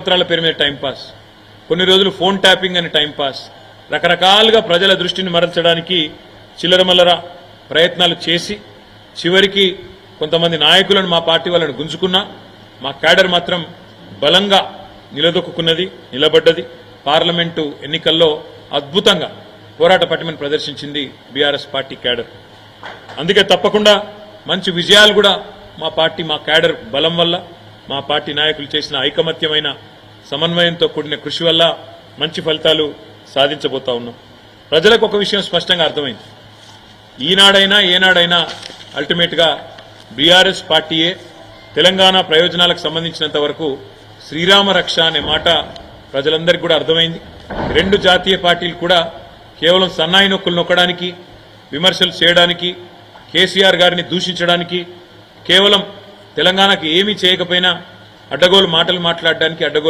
పత్రాల పేరు మీద టైంపాస్, కొన్ని రోజులు ఫోన్ ట్యాపింగ్ అని టైంపాస్, రకరకాలుగా ప్రజల దృష్టిని మరల్చడానికి చిల్లరమల్లర ప్రయత్నాలు చేసి చివరికి కొంతమంది నాయకులను మా పార్టీ వాళ్ళని గుంజుకున్నా మా క్యాడర్ మాత్రం బలంగా నిలదొక్కున్నది, నిలబడ్డది. పార్లమెంటు ఎన్నికల్లో అద్భుతంగా పోరాట పటిమను ప్రదర్శించింది బీఆర్ఎస్ పార్టీ క్యాడర్. అందుకే తప్పకుండా మంచి విజయాలు కూడా మా పార్టీ మా క్యాడర్ బలం వల్ల, మా పార్టీ నాయకులు చేసిన ఐకమత్యమైన సమన్వయంతో కూడిన కృషి వల్ల మంచి ఫలితాలు సాధించబోతా ఉన్నాం. ప్రజలకు ఒక విషయం స్పష్టంగా అర్థమైంది, ఈనాడైనా ఏనాడైనా అల్టిమేట్గా బీఆర్ఎస్ పార్టీయే తెలంగాణ ప్రయోజనాలకు సంబంధించినంత వరకు శ్రీరామ రక్ష అనే మాట ప్రజలందరికీ కూడా అర్థమైంది. రెండు జాతీయ పార్టీలు కూడా కేవలం సన్నాయి నొక్కులు నొక్కడానికి, విమర్శలు చేయడానికి, కేసీఆర్ గారిని దూషించడానికి, కేవలం తెలంగాణకు ఏమీ చేయకపోయినా అడ్డగోలు మాటలు మాట్లాడడానికి,